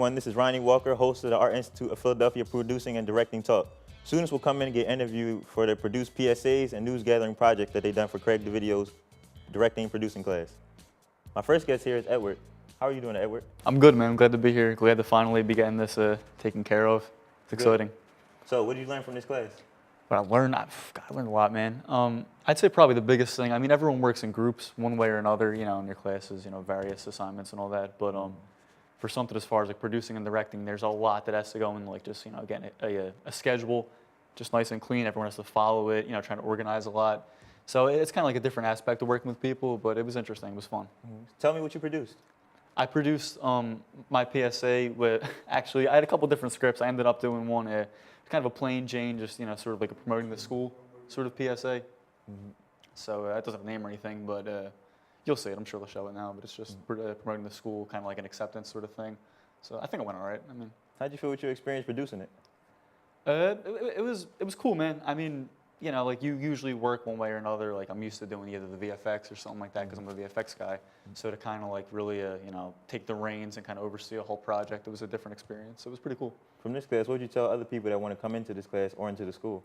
everyone. This is Ronnie Walker, host of the Art Institute of Philadelphia Producing and Directing Talk. Students will come in and get interviewed for their produced PSAs and news gathering projects that they've done for Craig DoVidio's directing and producing class. My first guest here is Edward. How are you doing, Edward? I'm good, man. I'm glad to be here. Glad to finally be getting this taken care of. It's exciting. So what did you learn from this class? What I learned, I learned a lot, man. I'd say probably the biggest thing, I mean, everyone works in groups one way or another, you know, in your classes, you know, various assignments and all that. But for something as far as like producing and directing, there's a lot that has to go in, like just, you know, again, a schedule, just nice and clean. Everyone has to follow it, you know, trying to organize a lot. So it's kind of like a different aspect of working with people, but it was interesting. It was fun. Tell me what you produced. I produced my PSA with, actually, I had a couple different scripts. I ended up doing one, kind of a plain Jane, just, you know, sort of like a promoting the school sort of PSA. So it doesn't have a name or anything, but you'll see it. I'm sure they'll show it now, but it's just promoting the school, kind of like an acceptance sort of thing. So I think it went all right. I mean, how'd you feel with your experience producing it? It was cool, man. I mean, you know, like you usually work one way or another. Like I'm used to doing either the VFX or something like that because I'm a VFX guy. So to kind of like really, you know, take the reins and kind of oversee a whole project, it was a different experience. It was pretty cool. From this class, what would you tell other people that want to come into this class or into the school?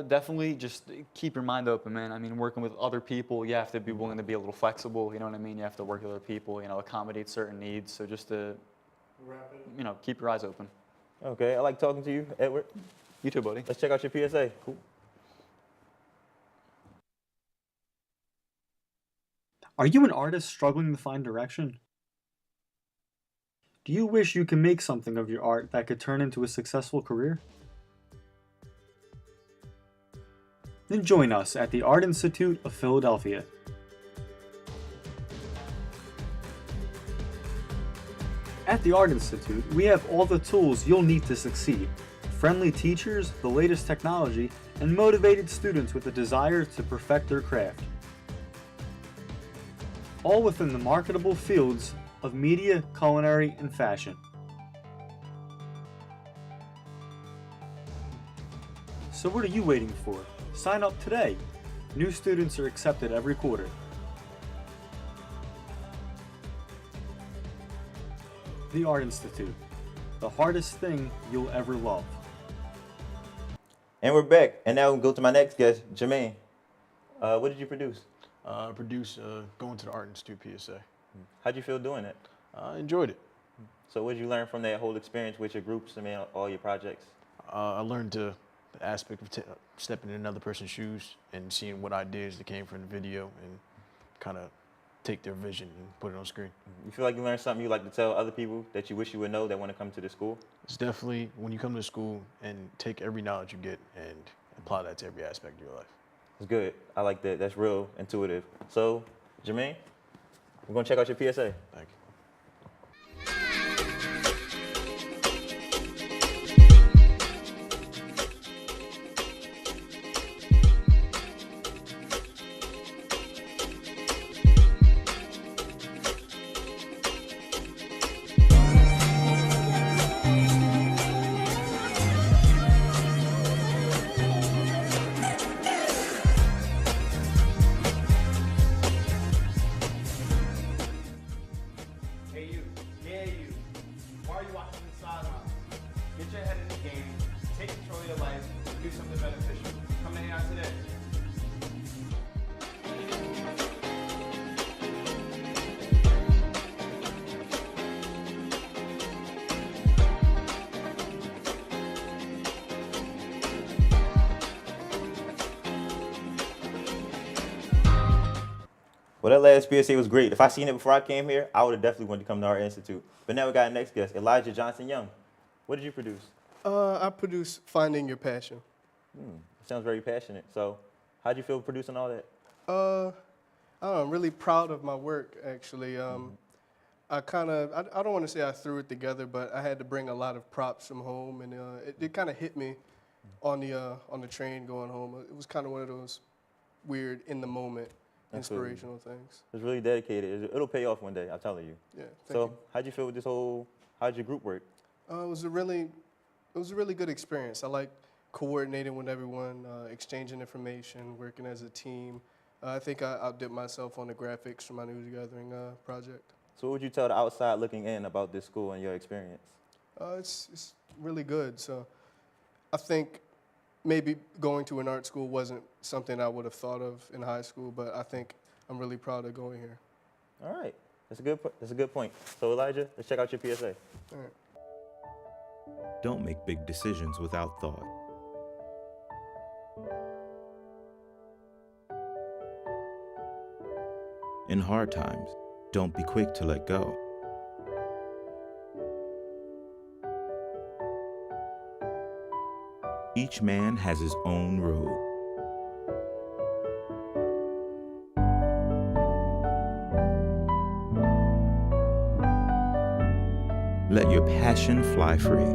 Definitely just keep your mind open, man. I mean, working with other people, you have to be willing to be a little flexible. You know what I mean? You have to work with other people, you know, accommodate certain needs. So just to, you know, keep your eyes open. Okay, I like talking to you, Edward. You too, buddy. Let's check out your PSA. Cool. Are you an artist struggling to find direction? Do you wish you could make something of your art that could turn into a successful career? Then join us at the Art Institute of Philadelphia. At the Art Institute, we have all the tools you'll need to succeed. Friendly teachers, the latest technology, and motivated students with a desire to perfect their craft. All within the marketable fields of media, culinary, and fashion. So what are you waiting for? Sign up today. New students are accepted every quarter. The Art Institute, the hardest thing you'll ever love. And we're back. And now we'll go to my next guest, Jermaine. What did you produce? I produced Going to the Art Institute PSA. How'd you feel doing it? I enjoyed it. So what did you learn from that whole experience with your groups and all your projects? I learned the aspect of stepping in another person's shoes and seeing what ideas that came from the video and kind of take their vision and put it on screen. You feel like you learned something you like to tell other people that you wish you would know that want to come to the school? It's definitely when you come to school and take every knowledge you get and apply that to every aspect of your life. It's good. I like that. That's real intuitive. So, Jermaine, we're going to check out your PSA. Thank you. Get your head in the game, take control of your life, and do something beneficial. Come to hang out today. Well, that last PSA was great. If I seen it before I came here, I would have definitely wanted to come to our institute. But now we got our next guest, Elijah Johnson-Young. What did you produce? I produced Finding Your Passion. Sounds very passionate. So how'd you feel producing all that? I don't know, I'm really proud of my work, actually. I don't want to say I threw it together, but I had to bring a lot of props from home, and it kind of hit me on the train going home. It was kind of one of those weird, in the moment, inspirational things. It's really dedicated. It'll pay off one day, I'm telling you. Yeah. So how'd you feel with this whole, how'd your group work? It was a really good experience. I like coordinating with everyone, exchanging information, working as a team. I think I outdid myself on the graphics for my news gathering project. So what would you tell the outside looking in about this school and your experience? It's really good. So I think maybe going to an art school wasn't something I would have thought of in high school, but I think I'm really proud of going here. All right, that's a good point. So Elijah, let's check out your PSA. All right. Don't make big decisions without thought. In hard times, don't be quick to let go. Each man has his own road. Let your passion fly free.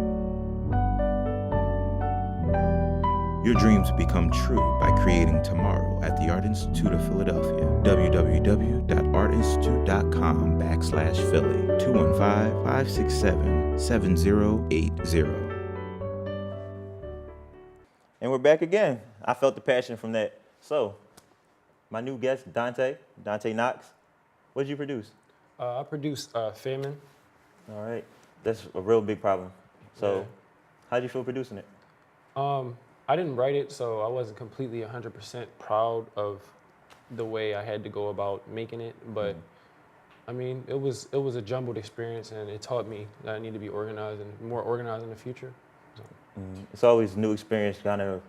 Your dreams become true by creating tomorrow at the Art Institute of Philadelphia. www.artinstitute.com/Philly 215-567-7080. And we're back again. I felt the passion from that. So, my new guest, Dante Knox. What did you produce? I produced Famine. All right, that's a real big problem. So, Yeah. how'd you feel producing it? I didn't write it, so I wasn't completely 100% proud of the way I had to go about making it. But I mean, it was a jumbled experience, and it taught me that I need to be organized and more organized in the future. So, It's always a new experience, trying to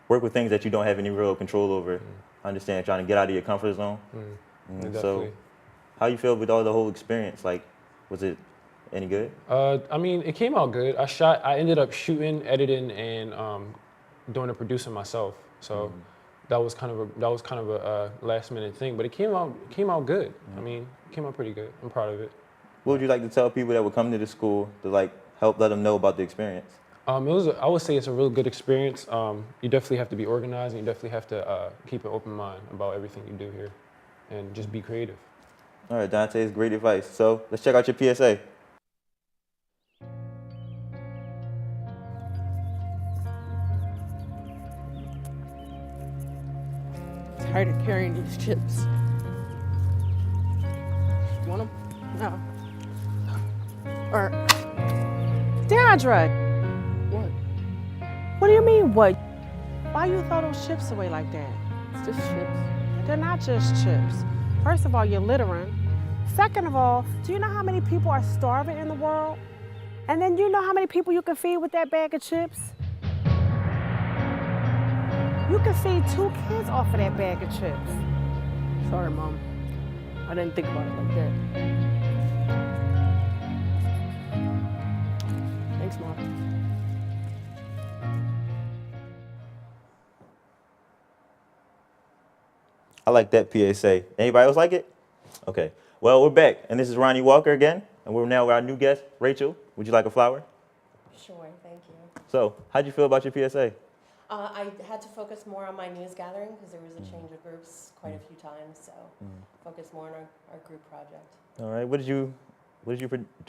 work with things that you don't have any real control over. I understand trying to get out of your comfort zone. So, definitely. how you feel with all the whole experience? Like, was it any good? I mean, it came out good. I ended up shooting, editing, and doing the producing myself. So that was kind of a last minute thing, but it came out good. I mean, it came out pretty good. I'm proud of it. What would you like to tell people that would come to the school to like help let them know about the experience? I would say it's a real good experience. You definitely have to be organized, and you definitely have to keep an open mind about everything you do here, and just be creative. All right, Dante, it's great advice. So let's check out your PSA. Tired of carrying these chips. Want them? No. Or, Deandra. What? What do you mean, what? Why you throw those chips away like that? It's just chips. They're not just chips. First of all, you're littering. Second of all, do you know how many people are starving in the world? And then you know how many people you can feed with that bag of chips? You can feed 2 kids off of that bag of chips. Sorry, Mom. I didn't think about it like that. Thanks, Mom. I like that PSA. Anybody else like it? Okay. Well, we're back, and this is Ronnie Walker again, and we're now with our new guest, Rachel. Would you like a flower? Sure, thank you. So, how'd you feel about your PSA? I had to focus more on my news gathering because there was a change of groups quite a few times, so focus more on our group project. All right. What did you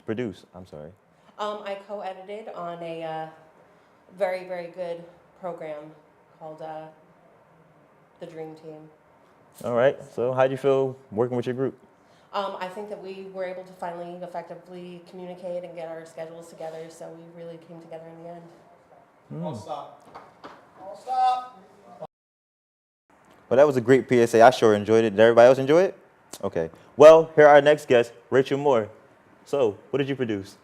produce? I'm sorry. I co-edited on a very, very good program called The Dream Team. All right. So, how'd you feel working with your group? I think that we were able to finally effectively communicate and get our schedules together, so we really came together in the end. All stop. All stop. Well, that was a great PSA. I sure enjoyed it. Did everybody else enjoy it? Okay. Well, here our next guest, Rachel Moore. So, what did you produce?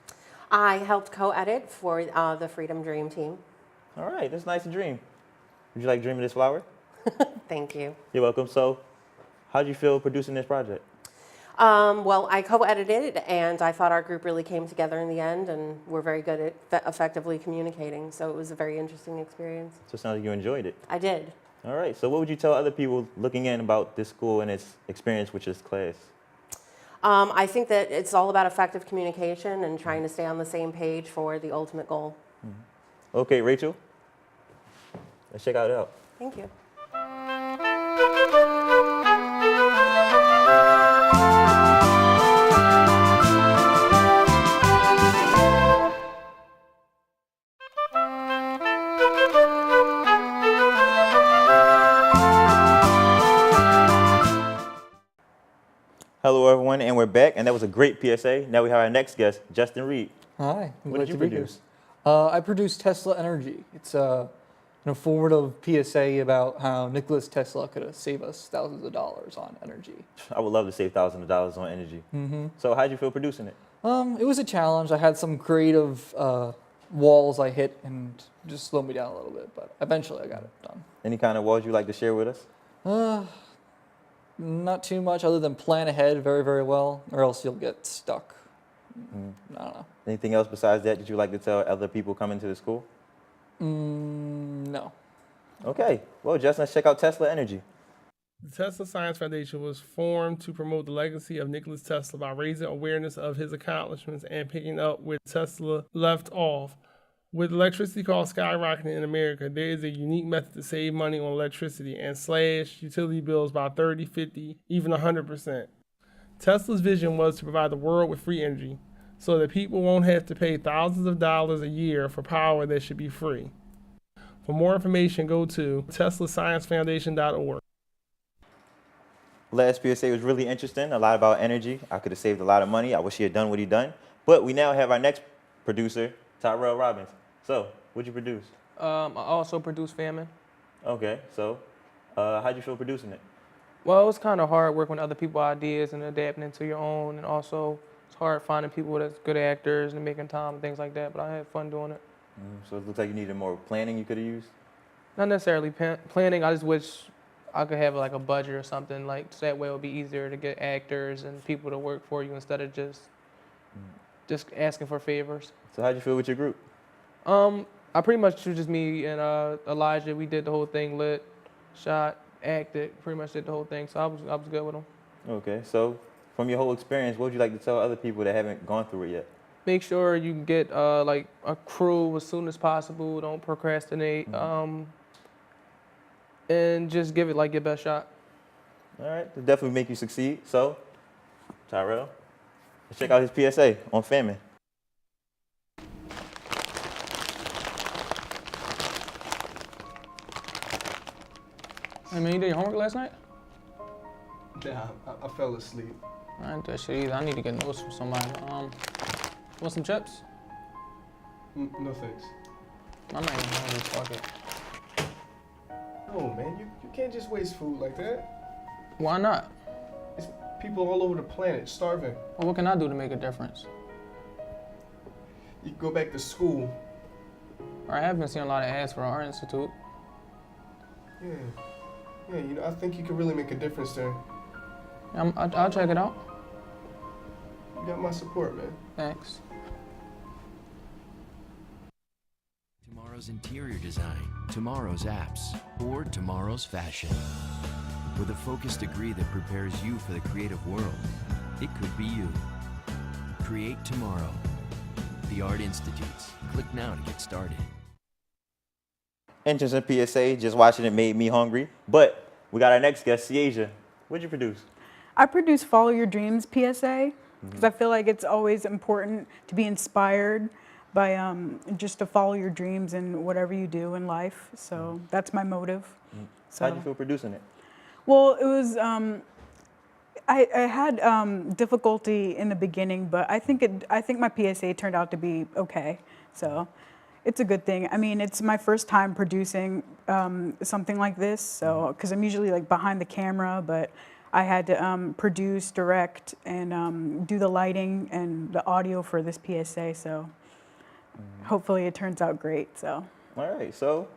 I helped co-edit for the Freedom Dream Team. All right. That's nice to dream. Would you like dreaming this flower? Thank you. You're welcome. So, how'd you feel producing this project? Well, I co-edited, and I thought our group really came together in the end, and we're very good at effectively communicating, so it was a very interesting experience. So it sounds like you enjoyed it. I did. All right. So what would you tell other people looking in about this school and its experience with this class? I think that it's all about effective communication and trying to stay on the same page for the ultimate goal. Okay, Rachel. Let's check it out. Thank you. Hello, everyone, and we're back. And that was a great PSA. Now we have our next guest, Justin Reed. Hi. What did you produce? I produced Tesla Energy. It's a forward PSA about how Nikola Tesla could have saved us thousands of dollars on energy. I would love to save thousands of dollars on energy. So how'd you feel producing it? It was a challenge. I had some creative walls I hit and just slowed me down a little bit, but eventually I got it done. Any kind of walls you'd like to share with us? Not too much other than plan ahead very, very well, or else you'll get stuck. I don't know. Anything else besides that that you'd like to tell other people coming to the school? No. Okay. Well, Justin, let's check out Tesla Energy. The Tesla Science Foundation was formed to promote the legacy of Nikola Tesla by raising awareness of his accomplishments and picking up where Tesla left off. With electricity costs skyrocketing in America, there is a unique method to save money on electricity and slash utility bills by 30, 50, even 100%. Tesla's vision was to provide the world with free energy so that people won't have to pay thousands of dollars a year for power that should be free. For more information, go to teslasciencefoundation.org. Last PSA was really interesting, a lot about energy. I could have saved a lot of money. I wish he had done what he done. But we now have our next producer, Tyrell Robbins. So, what'd you produce? I also produced Famine. Okay, so how'd you feel producing it? Well, it was kind of hard working with other people's ideas and adapting it to your own, and also it's hard finding people that's good actors and making time and things like that, but I had fun doing it. So it looks like you needed more planning you could have used? Not necessarily planning, I just wish I could have like a budget or something, like so that way it would be easier to get actors and people to work for you instead of just asking for favors. So how'd you feel with your group? I pretty much was just me and Elijah. We did the whole thing, lit, shot, acted, pretty much did the whole thing. So I was good with them. Okay, so from your whole experience, what would you like to tell other people that haven't gone through it yet? Make sure you get like a crew as soon as possible. Don't procrastinate. And just give it like your best shot. All right, it'll definitely make you succeed. So, Tyrell, let's check out his PSA on famine. Hey man, you did your homework last night? Yeah, I fell asleep. I didn't do that shit either. I need to get notes from somebody. Want some chips? No thanks. I'm not even hungry. Fuck it. No, man, you can't just waste food like that. Why not? It's people all over the planet starving. Well, what can I do to make a difference? You can go back to school. I have been seeing a lot of ads for our Art Institute. Yeah, I think you can really make a difference there. I'll check it out. You got my support, man. Thanks. Tomorrow's interior design, tomorrow's apps, or tomorrow's fashion. With a focused degree that prepares you for the creative world, it could be you. Create tomorrow. The Art Institutes. Click now to get started. Interesting PSA, just watching it made me hungry. But we got our next guest, Ciasia. What'd you produce? I produced Follow Your Dreams PSA because I feel like it's always important to be inspired by just to follow your dreams in whatever you do in life. So that's my motive. So. How'd you feel producing it? Well, it was, I had difficulty in the beginning, but I think my PSA turned out to be okay. So it's a good thing. I mean, it's my first time producing something like this. So, because I'm usually like behind the camera, but I had to produce, direct, and do the lighting and the audio for this PSA. So hopefully it turns out great. So. All right. So,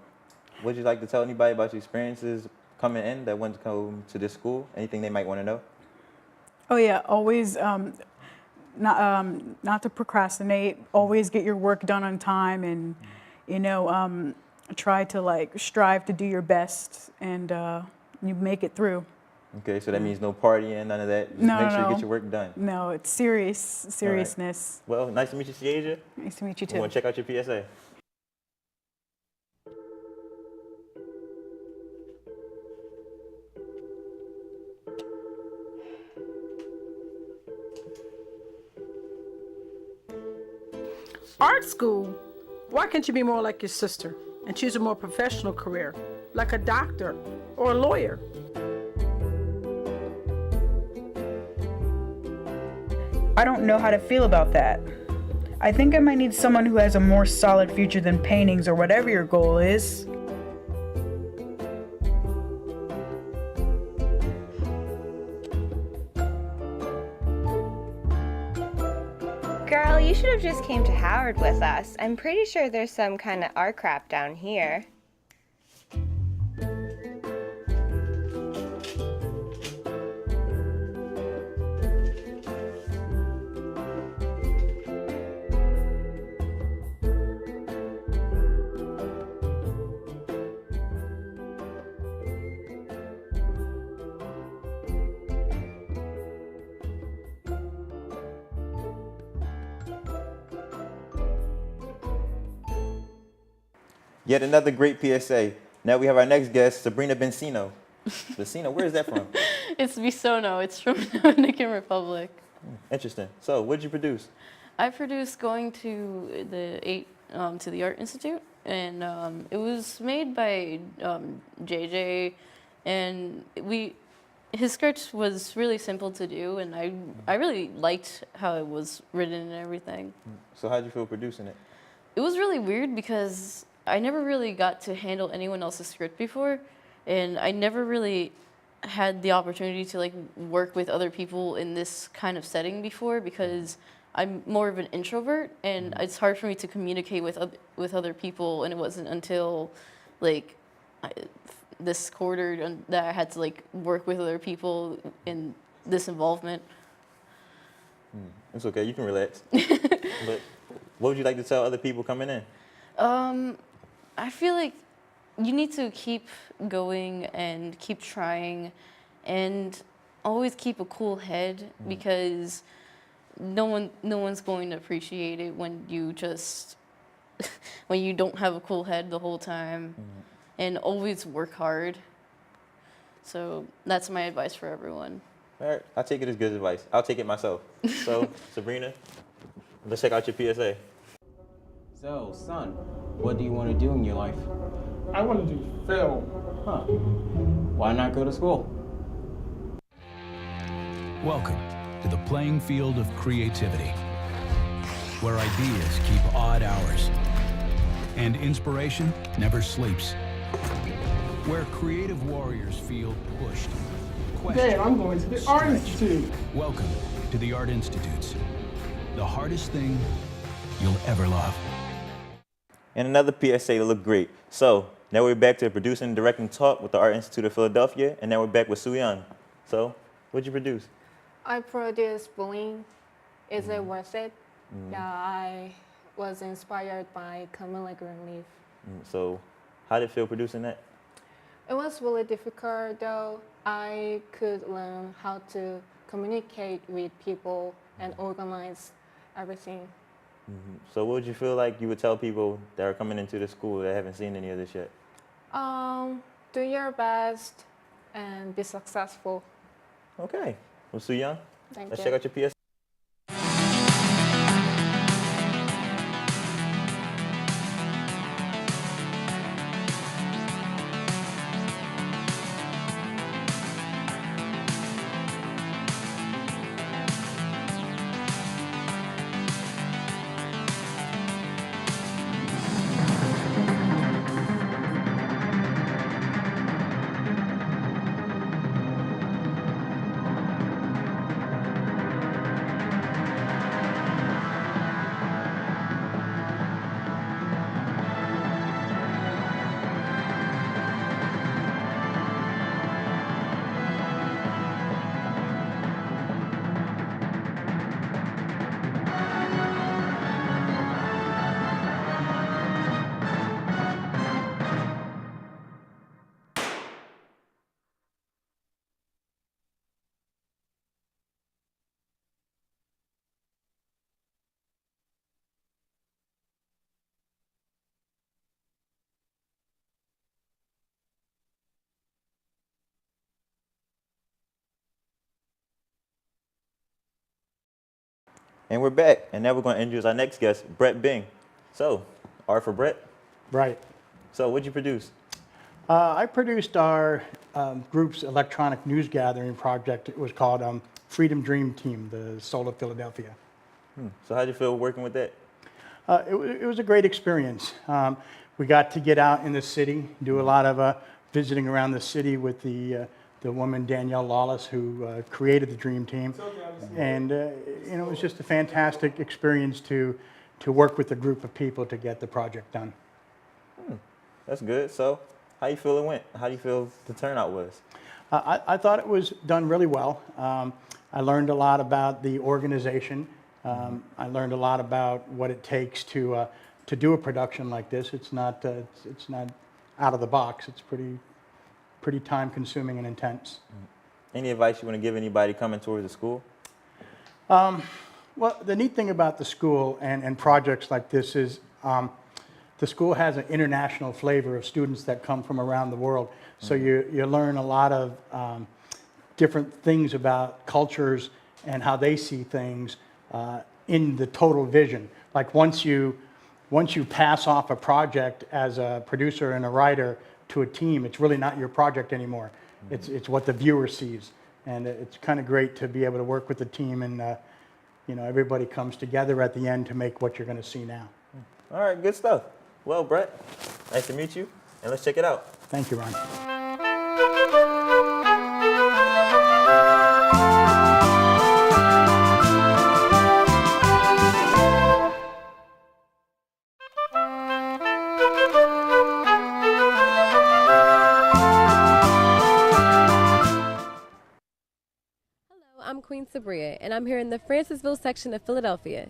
would you like to tell anybody about your experiences coming in that want to come to this school? Anything they might want to know? Oh yeah, always not to procrastinate. Always get your work done on time, and try to like strive to do your best, and you make it through. Okay, so that means no partying, none of that. Just No, make sure no. you get your work done. No, it's seriousness. Right. Well, nice to meet you, Ciasia. Nice to meet you We too. want to check out your PSA. Art school? Why can't you be more like your sister and choose a more professional career, like a doctor or a lawyer? I don't know how to feel about that. I think I might need someone who has a more solid future than paintings or whatever your goal is. Girl, you should have just came to Howard with us. I'm pretty sure there's some kind of art crap down here. Yet another great PSA. Now we have our next guest, Sabrina Bensino. Bensino, where is that from? It's Bisono. It's from the Dominican Republic. Interesting. So, what did you produce? I produced going to the Art Institute, and it was made by JJ, and his sketch was really simple to do, and I really liked how it was written and everything. So, how did you feel producing it? It was really weird because I never really got to handle anyone else's script before, and I never really had the opportunity to like work with other people in this kind of setting before because I'm more of an introvert, and it's hard for me to communicate with other people. And it wasn't until like this quarter that I had to like work with other people in this involvement. It's okay, you can relax. But what would you like to tell other people coming in? I feel like you need to keep going and keep trying and always keep a cool head because no one's going to appreciate it when you just when you don't have a cool head the whole time, and always work hard. So that's my advice for everyone. All right, I'll take it as good advice. I'll take it myself. So, Sabrina, let's check out your PSA. So, son, what do you want to do in your life? I want to do film. Huh. Why not go to school? Welcome to the playing field of creativity, where ideas keep odd hours and inspiration never sleeps, where creative warriors feel pushed, questioned, Dad, I'm going to the Art stretched. Institute. Welcome to the Art Institutes, the hardest thing you'll ever love. And another PSA to look great. So, now we're back to the producing and directing talk with the Art Institute of Philadelphia, and now we're back with Soo-Yeon. So, what'd you produce? I produced Bling. Is it worth it? Yeah, I was inspired by Camilla Greenleaf. So, how did it feel producing that? It was really difficult though. I could learn how to communicate with people and organize everything. So what would you feel like you would tell people that are coming into the school that haven't seen any of this yet? Do your best and be successful. Okay. Well, Soo-Yeon, Thank let's you. check out your PS. And we're back, and now we're going to introduce our next guest, Brett Bing. So, art for Brett? Right. So, what'd you produce? I produced our group's electronic news gathering project. It was called Freedom Dream Team, the Soul of Philadelphia. So how did you feel working with that? It was a great experience. We got to get out in the city, do a lot of visiting around the city with the woman Danielle Lawless, who created the Dream Team, and it was just a fantastic experience to work with a group of people to get the project done. That's good. So how you feel it went? How do you feel the turnout was? I thought it was done really well. I learned a lot about the organization. I learned a lot about what it takes to do a production like this. It's not out of the box. It's pretty time consuming and intense. Any advice you want to give anybody coming towards the school? Well, the neat thing about the school and projects like this is the school has an international flavor of students that come from around the world. So you learn a lot of different things about cultures and how they see things in the total vision. Like once you pass off a project as a producer and a writer to a team, it's really not your project anymore. It's what the viewer sees. And it's kind of great to be able to work with the team and everybody comes together at the end to make what you're going to see now. All right, good stuff. Well, Brett, nice to meet you, and let's check it out. Thank you, Ron. I'm Queen Sabria, and I'm here in the Francisville section of Philadelphia.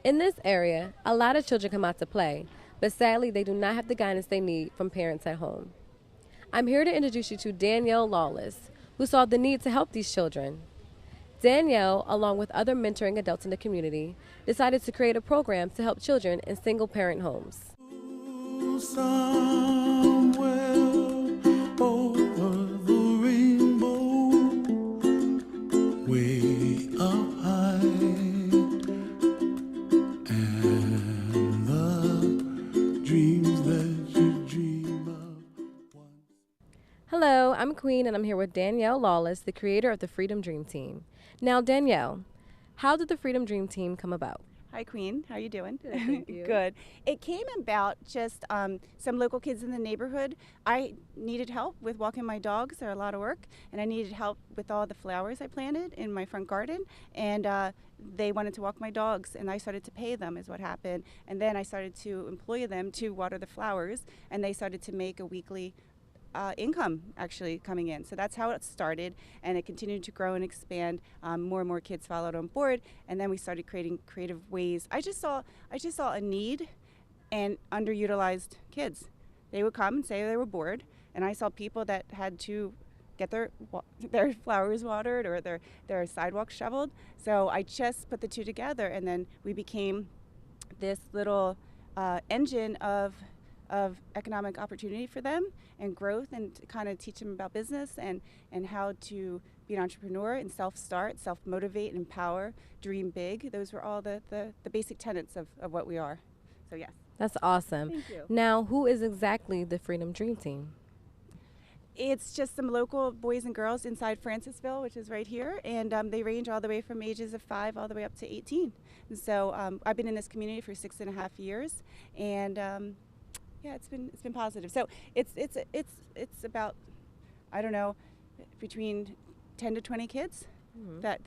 In this area, a lot of children come out to play, but sadly they do not have the guidance they need from parents at home. I'm here to introduce you to Danielle Lawless, who saw the need to help these children. Danielle, along with other mentoring adults in the community, decided to create a program to help children in single-parent homes. Hello, I'm Queen, and I'm here with Danielle Lawless, the creator of the Freedom Dream Team. Now, Danielle, how did the Freedom Dream Team come about? Hi, Queen. How are you doing? Good, thank you. Good. It came about just some local kids in the neighborhood. I needed help with walking my dogs. They're a lot of work. And I needed help with all the flowers I planted in my front garden. And they wanted to walk my dogs, and I started to pay them is what happened. And then I started to employ them to water the flowers, and they started to make a weekly income actually coming in. So that's how it started, and it continued to grow and expand. More and more kids followed on board, and then we started creating creative ways. I just saw a need and underutilized kids. They would come and say they were bored, and I saw people that had to get their flowers watered or their sidewalks shoveled. So I just put the two together, and then we became this little engine of economic opportunity for them and growth, and to kind of teach them about business and how to be an entrepreneur and self-start, self-motivate, and empower, dream big. Those were all the basic tenets of what we are. So yes. That's awesome. Thank you. Now, who is exactly the Freedom Dream Team? It's just some local boys and girls inside Francisville, which is right here, and they range all the way from ages of 5 all the way up to 18. And so I've been in this community for 6.5 years, and yeah, it's been positive. So it's about, I don't know, between 10 to 20 kids that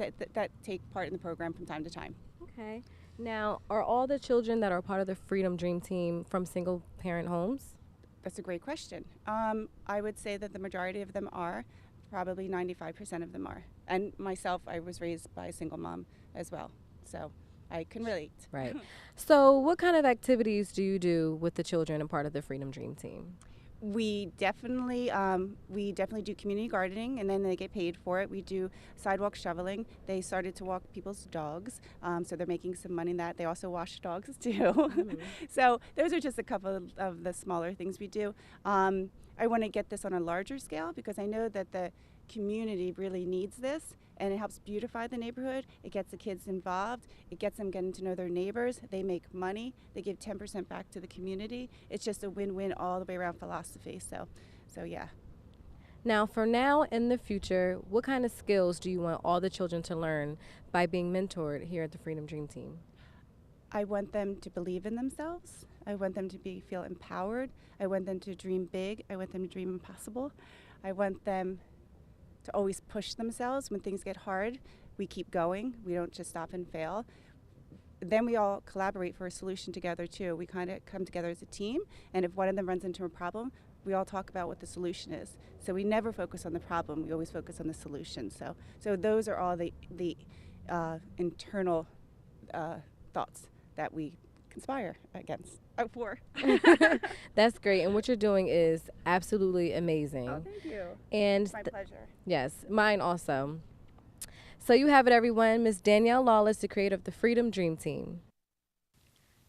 take part in the program from time to time. Okay. Now, are all the children that are part of the Freedom Dream Team from single-parent homes? That's a great question. I would say that the majority of them are. Probably 95% of them are. And myself, I was raised by a single mom as well. So I can relate. Right. So what kind of activities do you do with the children and part of the Freedom Dream Team? We definitely do community gardening, and then they get paid for it. We do sidewalk shoveling. They started to walk people's dogs, so they're making some money in that. They also wash dogs too. Mm-hmm. So those are just a couple of the smaller things we do. I want to get this on a larger scale because I know that the community really needs this, and it helps beautify the neighborhood. It gets the kids involved. It gets them getting to know their neighbors. They make money. They give 10% back to the community. It's just a win-win all the way around philosophy. So yeah. Now, for now and the future, what kind of skills do you want all the children to learn by being mentored here at the Freedom Dream Team? I want them to believe in themselves. I want them to feel empowered. I want them to dream big. I want them to dream impossible. I want them to always push themselves. When things get hard, we keep going. We don't just stop and fail. Then we all collaborate for a solution together too. We kind of come together as a team, and if one of them runs into a problem, we all talk about what the solution is. So we never focus on the problem. We always focus on the solution. So those are all the internal thoughts that we conspire against for. That's great. And what you're doing is absolutely amazing. Oh, thank you. And it's my pleasure. Yes, mine also. So you have it, everyone. Miss Danielle Lawless, the creator of the Freedom Dream Team.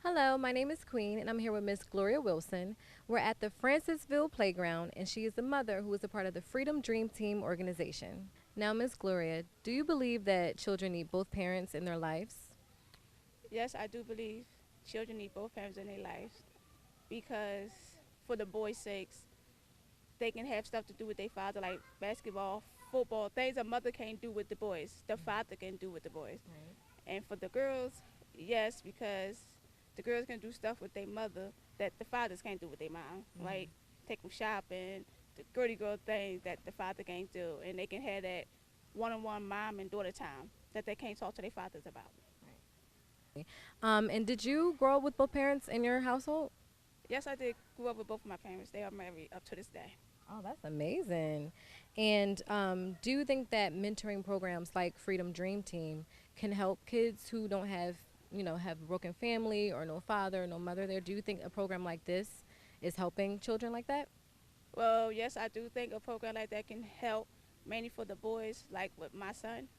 Hello, my name is Queen, and I'm here with Miss Gloria Wilson. We're at the Francisville Playground, and she is the mother who is a part of the Freedom Dream Team organization. Now, Miss Gloria, do you believe that children need both parents in their lives? Yes, I do believe children need both parents in their lives because for the boys' sakes, they can have stuff to do with their father, like basketball, football, things a mother can't do with the boys, the father can do with the boys. Right. And for the girls, yes, because the girls can do stuff with their mother that the fathers can't do with their mom, like take them shopping, the girly girl things that the father can't do, and they can have that one-on-one mom and daughter time that they can't talk to their fathers about. And did you grow up with both parents in your household? Yes, I did. Grew up with both of my parents. They are married up to this day. Oh, that's amazing. And do you think that mentoring programs like Freedom Dream Team can help kids who don't have, have a broken family or no father, no mother there? Do you think a program like this is helping children like that? Well, yes, I do think a program like that can help, mainly for the boys, like with my son.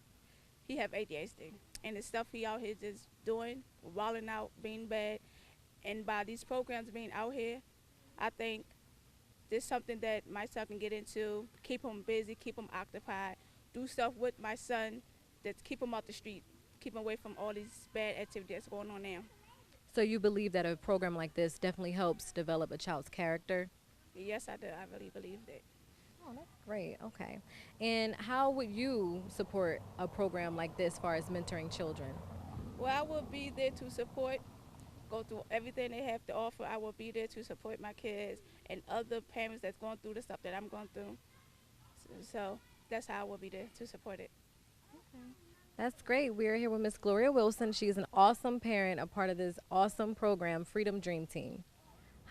He have ADHD, and the stuff he out here just doing, wilding out, being bad, and by these programs being out here, I think this is something that my son can get into, keep him busy, keep him occupied, do stuff with my son that keep him out the street, keep him away from all these bad activities that's going on now. So you believe that a program like this definitely helps develop a child's character? Yes, I do. I really believe that. Oh, that's great. Okay. And how would you support a program like this as far as mentoring children? Well, I will be there to support, go through everything they have to offer. I will be there to support my kids and other parents that's going through the stuff that I'm going through. So that's how I will be there to support it. Okay. That's great. We're here with Miss Gloria Wilson. She's an awesome parent, a part of this awesome program, Freedom Dream Team.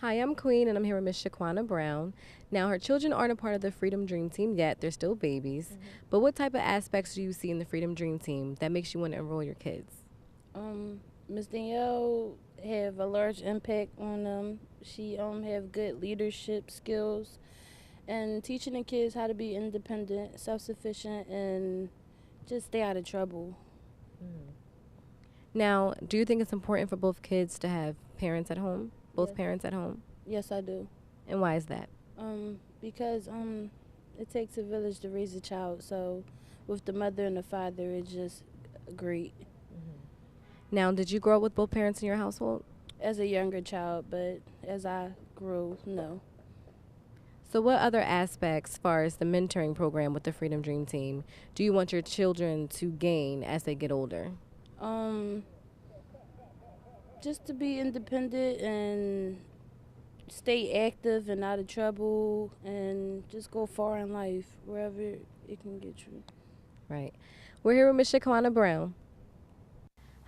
Hi, I'm Queen, and I'm here with Miss Shaquana Brown. Now, her children aren't a part of the Freedom Dream Team yet. They're still babies. But what type of aspects do you see in the Freedom Dream Team that makes you want to enroll your kids? Miss Danielle have a large impact on them. She have good leadership skills and teaching the kids how to be independent, self-sufficient, and just stay out of trouble. Now, do you think it's important for both kids to have parents at home? Both Yes. parents at home? Yes, I do. And why is that? Because it takes a village to raise a child. So with the mother and the father, it's just great. Now, did you grow up with both parents in your household? As a younger child, but as I grew, no. So what other aspects, as far as the mentoring program with the Freedom Dream Team, do you want your children to gain as they get older? Just to be independent and stay active and out of trouble and just go far in life, wherever it can get you. Right. We're here with Miss Shaquana Brown.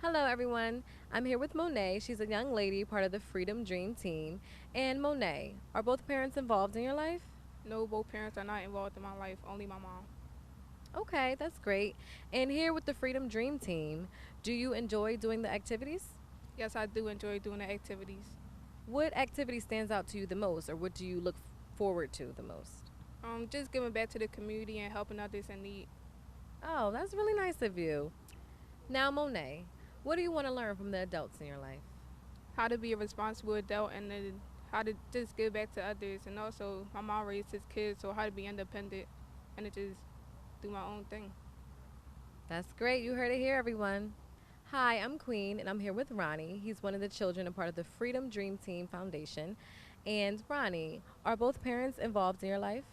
Hello, everyone. I'm here with Monet. She's a young lady, part of the Freedom Dream Team. And Monet, are both parents involved in your life? No, both parents are not involved in my life, only my mom. Okay, that's great. And here with the Freedom Dream Team, do you enjoy doing the activities? Yes, I do enjoy doing the activities. What activity stands out to you the most, or what do you look forward to the most? Just giving back to the community and helping others in need. Oh, that's really nice of you. Now, Monet, what do you want to learn from the adults in your life? How to be a responsible adult and then how to just give back to others. And also, my mom raised his kids, so how to be independent and to just do my own thing. That's great. You heard it here, everyone. Hi, I'm Queen, and I'm here with Ronnie. He's one of the children, a part of the Freedom Dream Team Foundation. And Ronnie, are both parents involved in your life?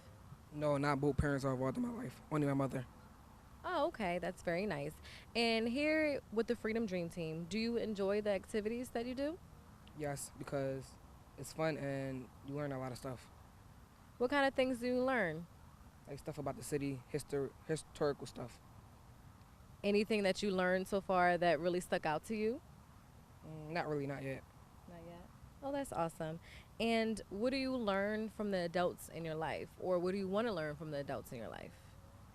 No, not both parents are involved in my life. Only my mother. Oh, okay, that's very nice. And here with the Freedom Dream Team, do you enjoy the activities that you do? Yes, because it's fun and you learn a lot of stuff. What kind of things do you learn? Like stuff about the city, historical stuff. Anything that you learned so far that really stuck out to you? Not really, not yet. Not yet. Oh, that's awesome. And what do you learn from the adults in your life? Or what do you want to learn from the adults in your life?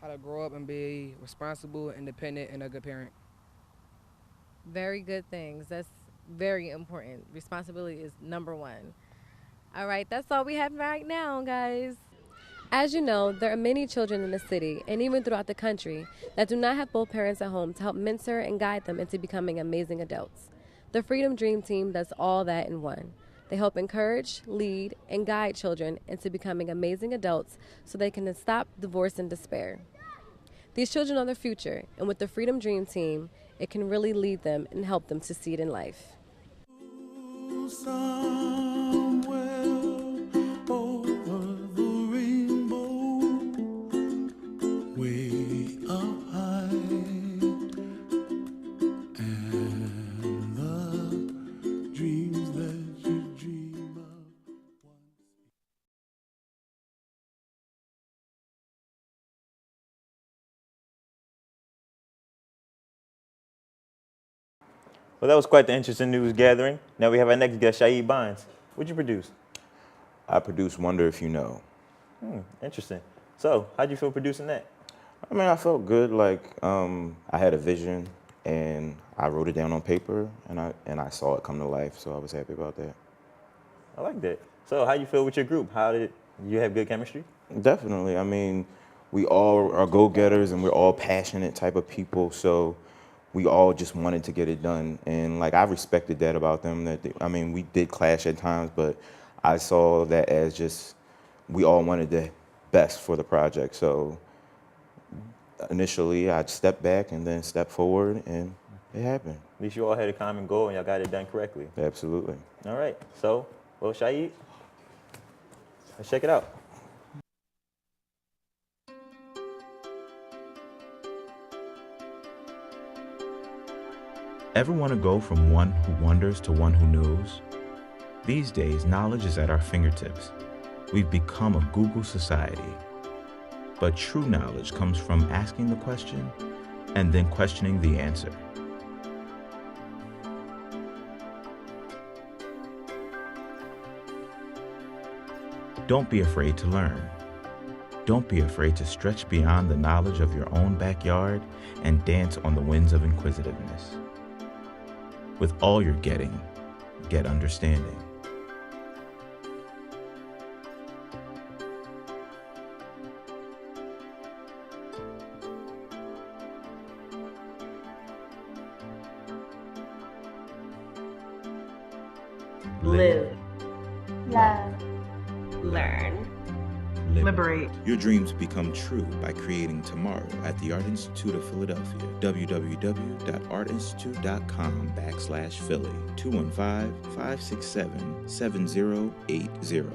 How to grow up and be responsible, independent, and a good parent. Very good things. That's very important. Responsibility is number one. All right, that's all we have right now, guys. As you know, there are many children in the city and even throughout the country that do not have both parents at home to help mentor and guide them into becoming amazing adults. The Freedom Dream Team does all that in one. They help encourage, lead, and guide children into becoming amazing adults so they can stop divorce and despair. These children are the future, and with the Freedom Dream Team, it can really lead them and help them succeed in life. Well, that was quite the interesting news gathering. Now we have our next guest, Shaid Bynes. What'd you produce? I produced Wonder If You Know. Interesting. So, how'd you feel producing that? I mean, I felt good. Like, I had a vision, and I wrote it down on paper, and I saw it come to life, so I was happy about that. I like that. So, how you feel with your group? How did you have good chemistry? Definitely. I mean, we all are go-getters, and we're all passionate type of people, so we all just wanted to get it done. And, like, I respected that about them. I mean, we did clash at times, but I saw that as just we all wanted the best for the project. So initially, I'd step back and then step forward, and it happened. At least you all had a common goal and y'all got it done correctly. Absolutely. All right. So, well, Shaid, let's check it out. Ever want to go from one who wonders to one who knows? These days, knowledge is at our fingertips. We've become a Google society. But true knowledge comes from asking the question and then questioning the answer. Don't be afraid to learn. Don't be afraid to stretch beyond the knowledge of your own backyard and dance on the winds of inquisitiveness. With all you're getting, get understanding. Live. Love. Learn. Liberate. Your dreams become true by creating tomorrow at the Art Institute of Philadelphia. www.artinstitute.com/Philly. 215-567-7080.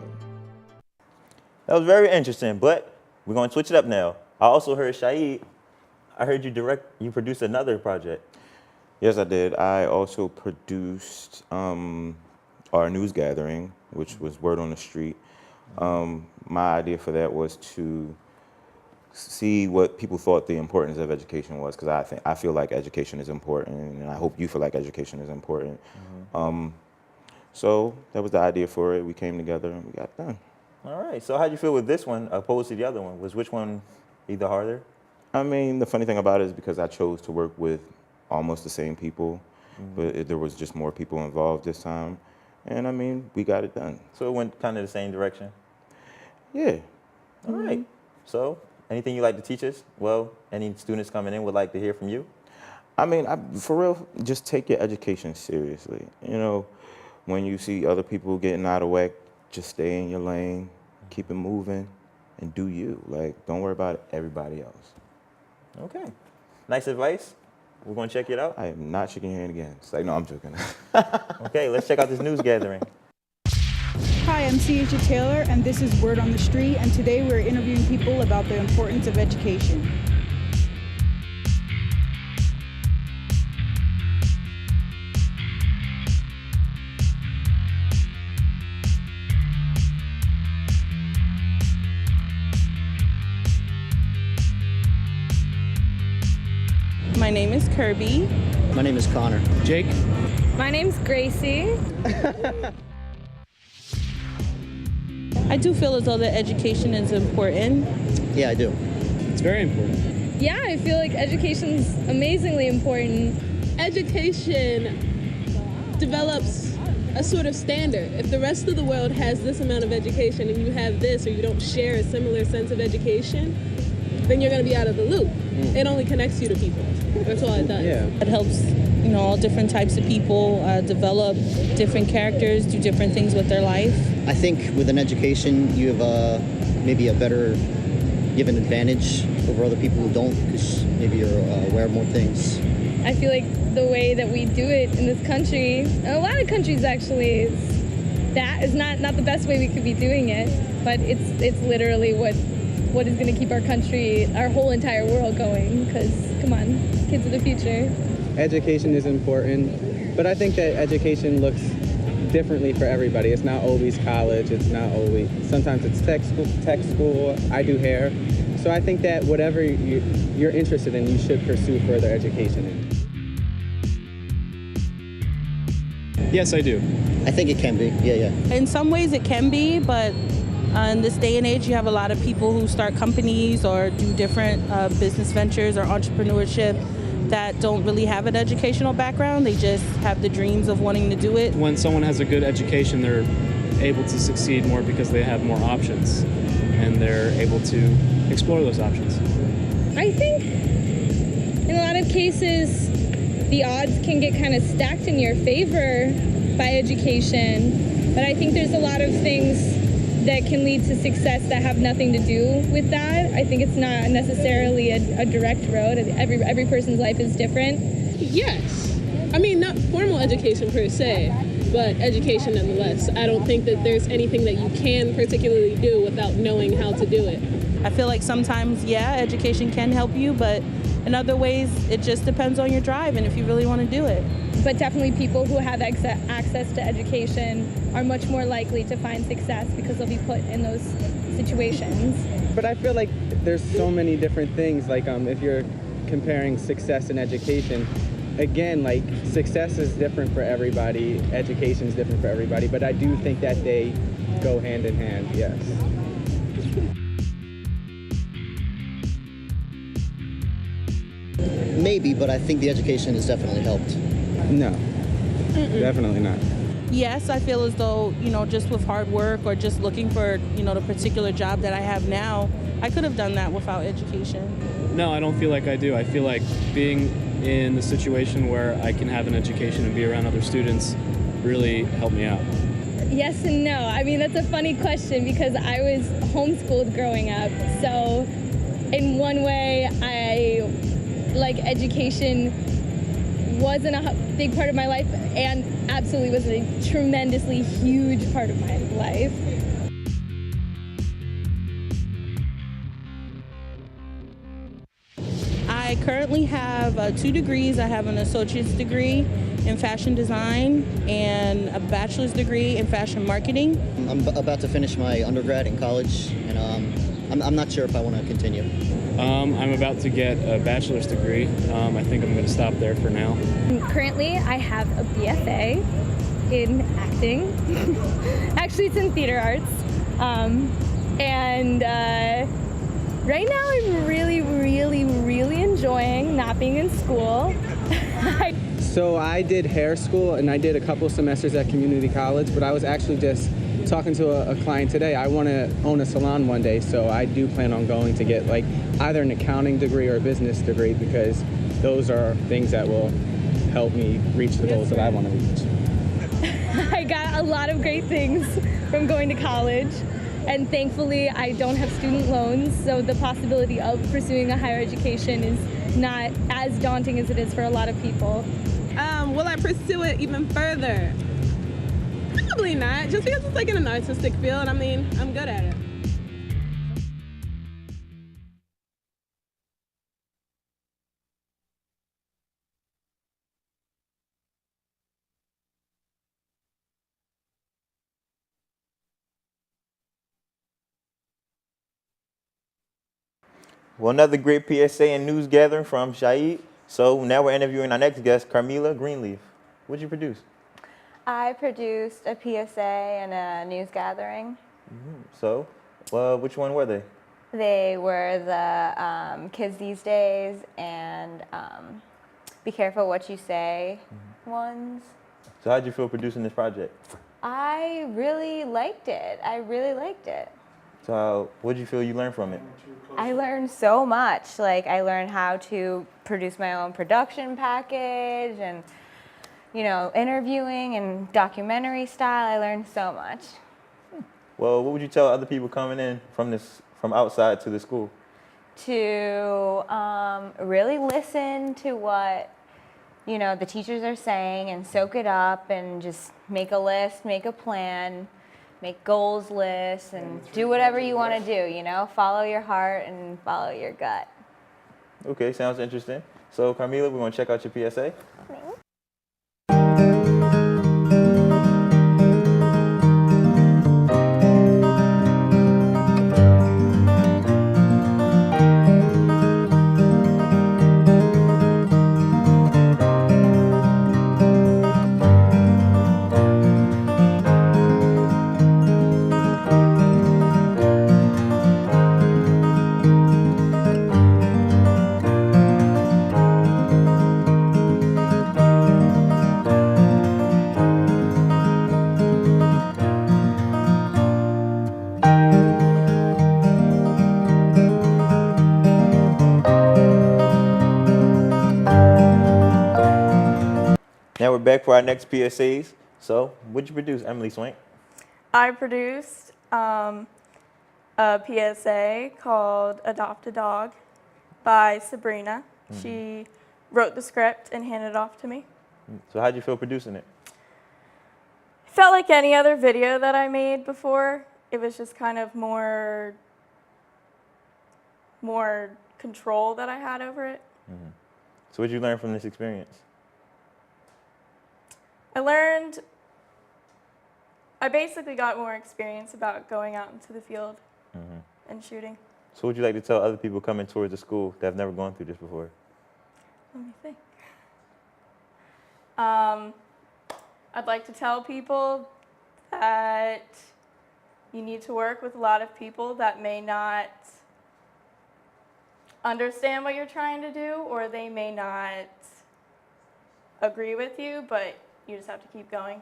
That was very interesting, but we're going to switch it up now. I also heard, Shaid, I heard you produced another project. Yes, I did. I also produced our news gathering, which was Word on the Street. My idea for that was to see what people thought the importance of education was, because I feel like education is important, and I hope you feel like education is important. So that was the idea for it. We came together and we got it done. All right. So how'd you feel with this one opposed to the other one? Was which one either harder? I mean, the funny thing about it is because I chose to work with almost the same people, but there was just more people involved this time. And I mean, we got it done. So it went kind of the same direction? Yeah. All right. So anything you'd like to teach us? Well, any students coming in would like to hear from you? I mean, for real, just take your education seriously. You know, when you see other people getting out of whack, just stay in your lane, keep it moving, and do you. Like, don't worry about everybody else. Okay. Nice advice. We're going to check it out. I am not shaking your hand again. It's like, no, I'm joking. Okay, let's check out this news gathering. Hi, I'm Cia Taylor, and this is Word on the Street, and today we're interviewing people about the importance of education. My name is Kirby. My name is Connor. Jake. My name's Gracie. I do feel as though that education is important. Yeah, I do. It's very important. Yeah, I feel like education is amazingly important. Education develops a sort of standard. If the rest of the world has this amount of education and you have this, or you don't share a similar sense of education, then you're going to be out of the loop. It only connects you to people. That's all it does. Yeah. It helps, all different types of people develop different characters, do different things with their life. I think with an education, you have maybe you have an advantage over other people who don't, because maybe you're aware of more things. I feel like the way that we do it in this country, a lot of countries actually, that is not the best way we could be doing it, but it's literally what is going to keep our country, our whole entire world going, because, come on, kids of the future. Education is important, but I think that education looks differently for everybody. It's not always college, sometimes it's tech school, I do hair. So I think that whatever you're interested in, you should pursue further education in. Yes, I do. I think it can be, yeah. In some ways it can be, but in this day and age, you have a lot of people who start companies or do different business ventures or entrepreneurship that don't really have an educational background. They just have the dreams of wanting to do it. When someone has a good education, they're able to succeed more because they have more options and they're able to explore those options. I think in a lot of cases, the odds can get kind of stacked in your favor by education, but I think there's a lot of things that can lead to success that have nothing to do with that. I think it's not necessarily a direct road. Every person's life is different. Yes. I mean, not formal education per se, but education nonetheless. I don't think that there's anything that you can particularly do without knowing how to do it. I feel like sometimes, education can help you, but in other ways, it just depends on your drive and if you really want to do it. But definitely people who have access to education are much more likely to find success because they'll be put in those situations. But I feel like there's so many different things, like if you're comparing success and education, again, like success is different for everybody, education is different for everybody, but I do think that they go hand in hand, yes. Maybe, but I think the education has definitely helped. No, definitely not. Yes, I feel as though, just with hard work or just looking for, the particular job that I have now, I could have done that without education. No, I don't feel like I do. I feel like being in the situation where I can have an education and be around other students really helped me out. Yes and no. I mean, that's a funny question because I was homeschooled growing up. So in one way, education wasn't a big part of my life and absolutely was a tremendously huge part of my life. I currently have 2 degrees. I have an associate's degree in fashion design and a bachelor's degree in fashion marketing. I'm about to finish my undergrad in college, and I'm not sure if I want to continue. I'm about to get a bachelor's degree. I think I'm going to stop there for now. Currently, I have a BFA in acting. Actually, it's in theater arts. Right now, I'm really, really, really enjoying not being in school. So I did hair school and I did a couple semesters at community college, but I was actually just talking to a client today. I want to own a salon one day, so I do plan on going to get either an accounting degree or a business degree, because those are things that will help me reach the goals that I want to reach. I got a lot of great things from going to college, and thankfully I don't have student loans, so the possibility of pursuing a higher education is not as daunting as it is for a lot of people. Will I pursue it even further? Probably not, just because it's like in an artistic field. I mean, I'm good at it. Well, another great PSA and news gathering from Shaid. So now we're interviewing our next guest, Carmela Greenleaf. What'd you produce? I produced a PSA and a news gathering. So, which one were they? They were the Kids These Days and Be Careful What You Say ones. So how'd you feel producing this project? I really liked it. So what'd you feel you learned from it? I learned so much. Like, I learned how to produce my own production package and, you know, interviewing and documentary style. I learned so much. Well, what would you tell other people coming in from outside to the school? To really listen to what, you know, the teachers are saying and soak it up and just make a list, make a plan, make goals lists, and do whatever you want to do, you know? Follow your heart and follow your gut. Okay, sounds interesting. So, Carmela, we want to check out your PSA. Now we're back for our next PSAs. So, what'd you produce, Emily Swank? I produced a PSA called Adopt a Dog by Sabrina. She wrote the script and handed it off to me. So how'd you feel producing it? It felt like any other video that I made before. It was just kind of more control that I had over it. So what'd you learn from this experience? I basically got more experience about going out into the field and shooting. So what would you like to tell other people coming towards the school that have never gone through this before? Let me think. I'd like to tell people that you need to work with a lot of people that may not understand what you're trying to do, or they may not agree with you, but you just have to keep going.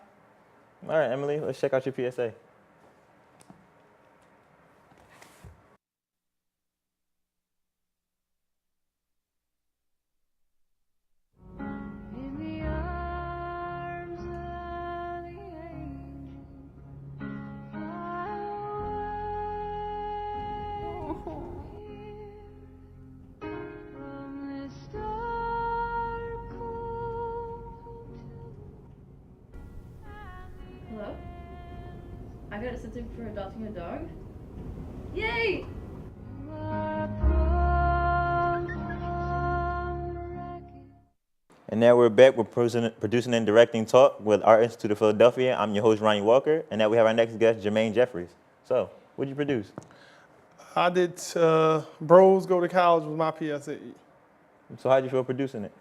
All right, Emily, let's check out your PSA. Hello? I got accepted for adopting a dog? Yay! And now we're back with producing and directing talk with Art Institute of Philadelphia. I'm your host, Ronnie Walker, and now we have our next guest, Jermaine Jeffries. So, what'd you produce? I did Bros Go to College with my PSA. So how'd you feel producing it?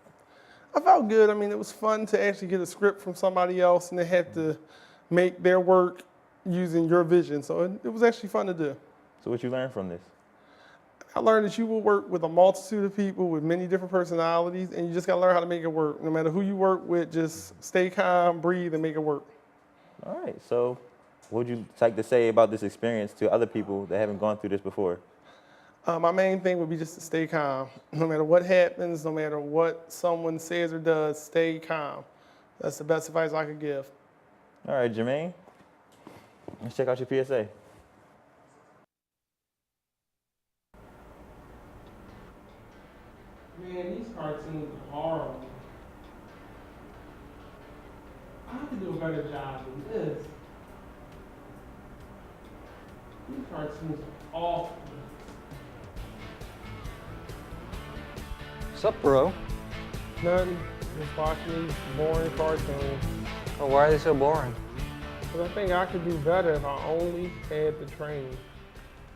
I felt good. I mean, it was fun to actually get a script from somebody else and they had to make their work using your vision. So it was actually fun to do. So what you learned from this? I learned that you will work with a multitude of people with many different personalities, and you just gotta learn how to make it work. No matter who you work with, just stay calm, breathe, and make it work. All right, so what would you like to say about this experience to other people that haven't gone through this before? My main thing would be just to stay calm. No matter what happens, no matter what someone says or does, stay calm. That's the best advice I could give. All right, Jermaine, let's check out your PSA. Man, these cartoons are horrible. I have to do a better job than this. These cartoons are awful. Sup, bro? Nothing. Just watching these boring cartoons. Oh, why are they so boring? Because I think I could do better if I only had the training.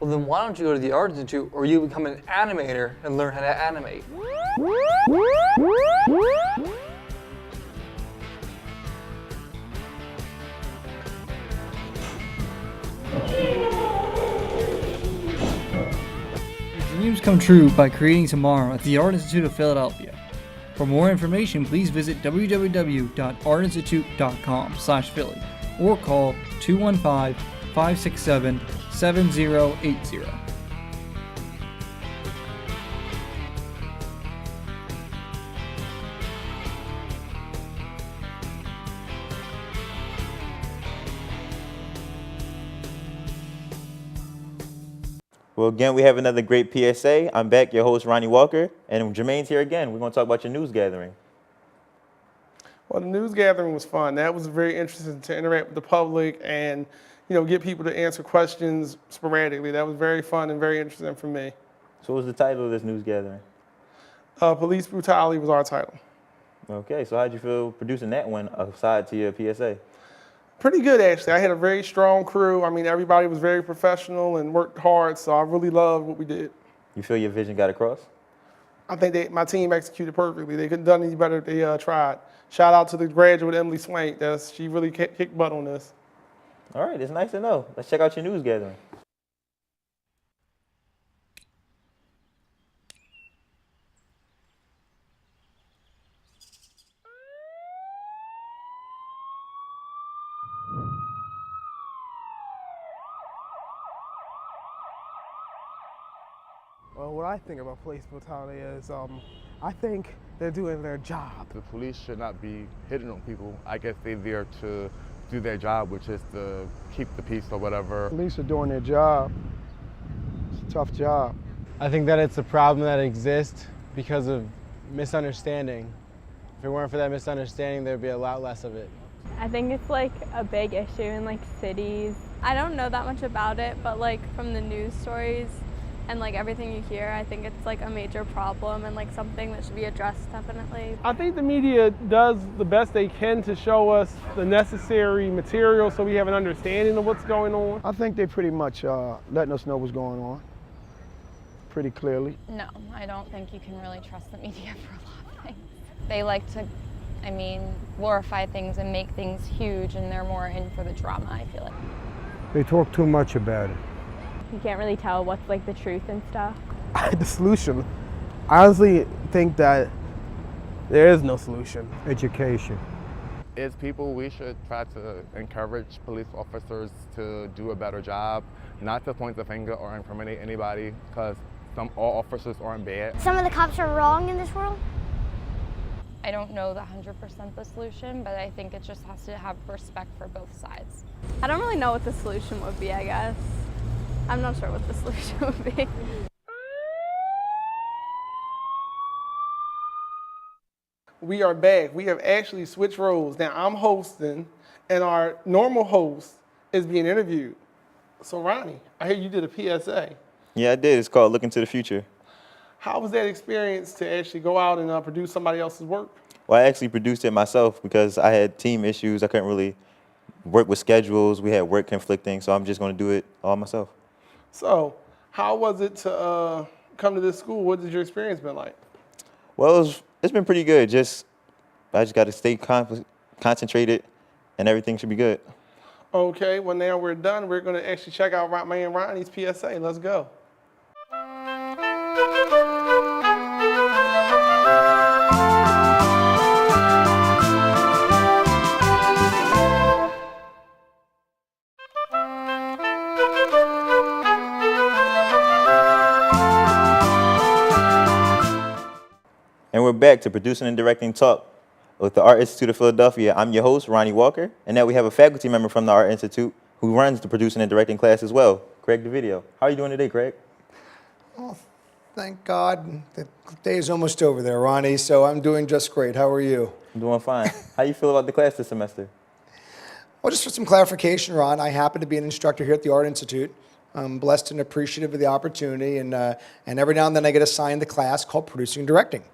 Well, then why don't you go to the Art Institute or you become an animator and learn how to animate? Dreams come true by creating tomorrow at the Art Institute of Philadelphia. For more information, please visit www.artinstitute.com/Philly or call 215-567-7080. Well, again, we have another great PSA. I'm back, your host, Ronnie Walker, and Jermaine's here again. We're going to talk about your news gathering. Well, the news gathering was fun. That was very interesting to interact with the public and, get people to answer questions sporadically. That was very fun and very interesting for me. So what was the title of this news gathering? Police brutality was our title. Okay, so how'd you feel producing that one aside to your PSA? Pretty good, actually. I had a very strong crew. I mean, everybody was very professional and worked hard, so I really loved what we did. You feel your vision got across? I think my team executed perfectly. They couldn't have done any better if they tried. Shout out to the graduate, Emily Swank. She really kicked butt on this. All right, it's nice to know. Let's check out your news gathering. Well, what I think about police brutality is I think they're doing their job. The police should not be hitting on people. I guess they're there to do their job, which is to keep the peace or whatever. Police are doing their job. It's a tough job. I think that it's a problem that exists because of misunderstanding. If it weren't for that misunderstanding, there'd be a lot less of it. I think it's like a big issue in like cities. I don't know that much about it, but like from the news stories and like everything you hear, I think it's like a major problem and like something that should be addressed definitely. I think the media does the best they can to show us the necessary material so we have an understanding of what's going on. I think they pretty much letting us know what's going on pretty clearly. No, I don't think you can really trust the media for a lot of things. They like to, glorify things and make things huge, and they're more in for the drama, I feel like. They talk too much about it. You can't really tell what's like the truth and stuff. The solution, I honestly think that there is no solution. Education. As people, we should try to encourage police officers to do a better job, not to point the finger or incriminate anybody, because all officers aren't bad. Some of the cops are wrong in this world? I don't know the 100% the solution, but I think it just has to have respect for both sides. I don't really know what the solution would be, I guess. I'm not sure what the solution would be. We are back. We have actually switched roles. Now I'm hosting and our normal host is being interviewed. So Ronnie, I hear you did a PSA. Yeah, I did. It's called Look into the Future. How was that experience to actually go out and produce somebody else's work? Well, I actually produced it myself because I had team issues. I couldn't really work with schedules. We had work conflicting, so I'm just going to do it all myself. So how was it to come to this school? What has your experience been like? Well, it's been pretty good. I just got to stay concentrated, and everything should be good. Okay, well now we're done. We're going to actually check out my man Ronnie's PSA. Let's go. And we're back to Producing and Directing Talk with the Art Institute of Philadelphia. I'm your host, Ronnie Walker, and now we have a faculty member from the Art Institute who runs the Producing and Directing class as well, Craig DoVidio. How are you doing today, Craig? Oh, thank God. The day is almost over there, Ronnie, so I'm doing just great. How are you? I'm doing fine. How you feel about the class this semester? Well, just for some clarification, Ron, I happen to be an instructor here at the Art Institute. I'm blessed and appreciative of the opportunity, and every now and then I get assigned the class called Producing and Directing.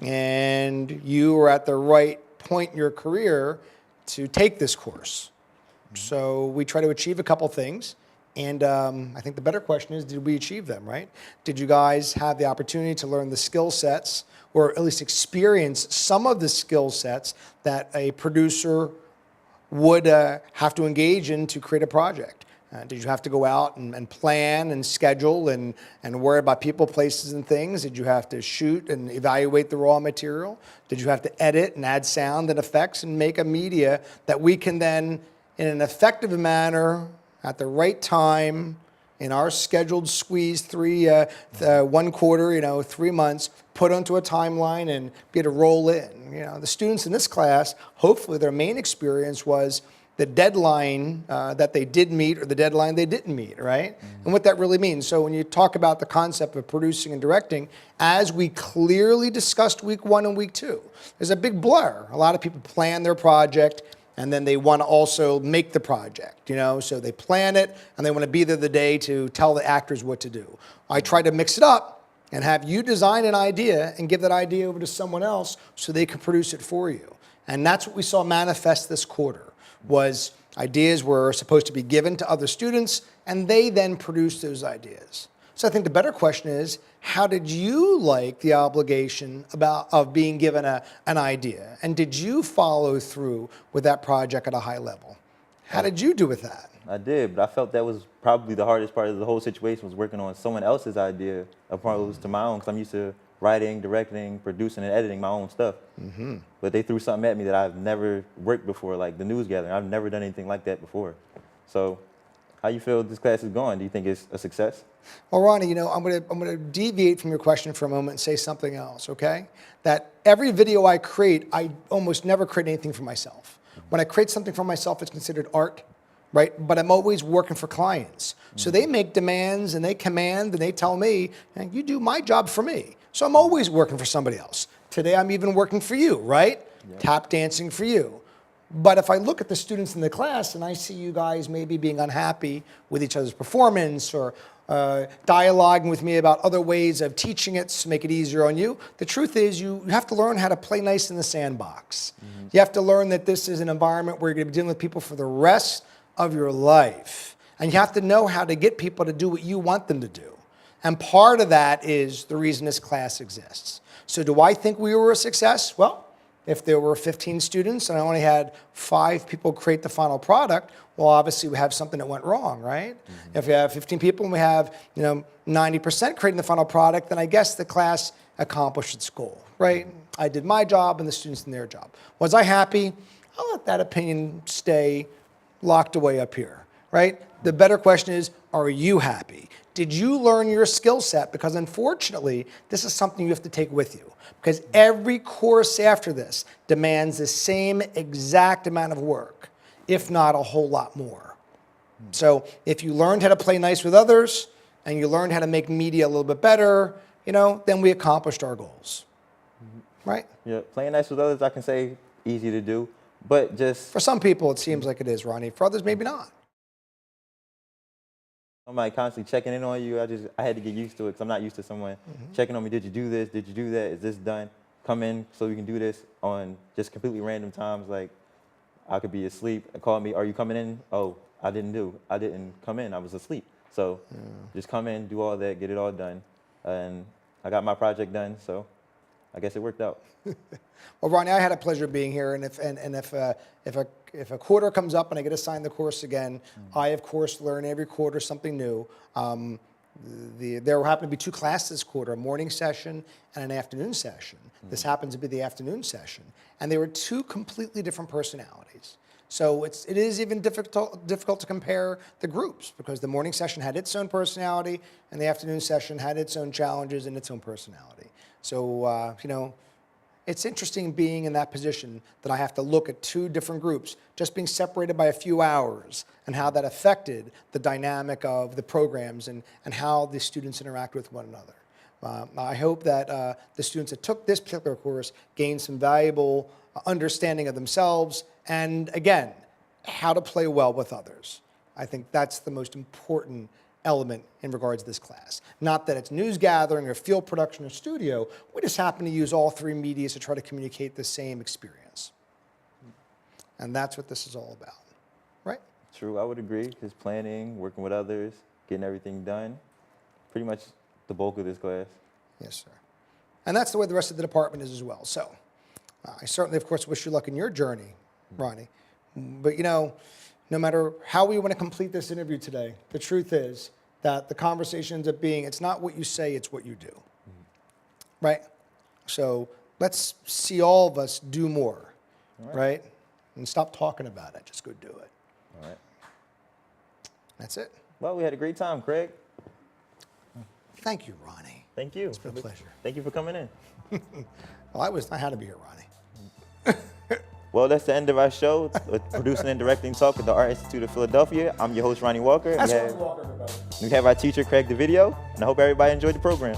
And you are at the right point in your career to take this course. So we try to achieve a couple things. And I think the better question is, did we achieve them, right? Did you guys have the opportunity to learn the skill sets, or at least experience some of the skill sets that a producer would have to engage in to create a project? Did you have to go out and plan and schedule and worry about people, places, and things? Did you have to shoot and evaluate the raw material? Did you have to edit and add sound and effects and make a media that we can then, in an effective manner, at the right time, in our scheduled squeeze 1 quarter, 3 months, put onto a timeline and be able to roll in? The students in this class, hopefully their main experience was the deadline that they did meet or the deadline they didn't meet, right? And what that really means. So when you talk about the concept of producing and directing, as we clearly discussed week 1 and week 2, there's a big blur. A lot of people plan their project and then they want to also make the project, so they plan it and they want to be there the day to tell the actors what to do. I try to mix it up and have you design an idea and give that idea over to someone else so they can produce it for you. And that's what we saw manifest this quarter. Was ideas were supposed to be given to other students, and they then produced those ideas. So I think the better question is, how did you like the obligation of being given an idea? And did you follow through with that project at a high level? How did you do with that? I did, but I felt that was probably the hardest part of the whole situation, was working on someone else's idea opposed to my own, because I'm used to writing, directing, producing, and editing my own stuff. But they threw something at me that I've never worked before, like the news gathering. I've never done anything like that before. So how you feel this class is going? Do you think it's a success? Well, Ronnie, I'm gonna deviate from your question for a moment and say something else, okay? That every video I create, I almost never create anything for myself. When I create something for myself, it's considered art, right? But I'm always working for clients. So they make demands and they command and they tell me, and you do my job for me. So I'm always working for somebody else. Today I'm even working for you, right? Tap dancing for you. But if I look at the students in the class and I see you guys maybe being unhappy with each other's performance or dialoguing with me about other ways of teaching it to make it easier on you, the truth is you have to learn how to play nice in the sandbox. You have to learn that this is an environment where you're going to be dealing with people for the rest of your life. And you have to know how to get people to do what you want them to do. And part of that is the reason this class exists. So do I think we were a success? Well, if there were 15 students and I only had 5 people create the final product, well, obviously we have something that went wrong, right? If we have 15 people and we have 90% creating the final product, then I guess the class accomplished its goal, right? I did my job and the students did their job. Was I happy? I'll let that opinion stay locked away up here, right? The better question is, are you happy? Did you learn your skill set? Because unfortunately, this is something you have to take with you. Because every course after this demands the same exact amount of work, if not a whole lot more. So if you learned how to play nice with others and you learned how to make media a little bit better, then we accomplished our goals, right? Yeah, playing nice with others, I can say easy to do, but just... For some people, it seems like it is, Ronnie. For others, maybe not. Somebody constantly checking in on you. I had to get used to it because I'm not used to someone checking on me. Did you do this? Did you do that? Is this done? Come in so we can do this on just completely random times. Like I could be asleep and call me, are you coming in? Oh, I didn't come in. I was asleep. So just come in, do all that, get it all done. And I got my project done. So I guess it worked out. Well, Ronnie, I had a pleasure being here, and if a quarter comes up and I get assigned the course again, I of course learn every quarter something new. There happen to be 2 classes this quarter, a morning session and an afternoon session. This happens to be the afternoon session, and they were 2 completely different personalities. So it is even difficult to compare the groups because the morning session had its own personality and the afternoon session had its own challenges and its own personality. So it's interesting being in that position that I have to look at 2 different groups just being separated by a few hours and how that affected the dynamic of the programs and how the students interact with one another. I hope that the students that took this particular course gained some valuable understanding of themselves and, again, how to play well with others. I think that's the most important element in regards to this class. Not that it's news gathering or field production or studio. We just happen to use all three medias to try to communicate the same experience. And that's what this is all about, right? True, I would agree. Because planning, working with others, getting everything done, pretty much the bulk of this class. Yes, sir. And that's the way the rest of the department is as well. So I certainly, of course, wish you luck in your journey, Ronnie. But, you know, no matter how we want to complete this interview today, the truth is that the conversation ends up being, it's not what you say, it's what you do. Right? So let's see all of us do more, right? And stop talking about it. Just go do it. All right. That's it. Well, we had a great time, Craig. Thank you, Ronnie. Thank you. It's been a pleasure. Thank you for coming in. Well, I had to be here, Ronnie. Well, that's the end of our show with producing and directing talk at the Art Institute of Philadelphia. I'm your host, Ronnie Walker. That's Ronnie Walker, everybody. We have our teacher, Craig DoVidio, and I hope everybody enjoyed the program.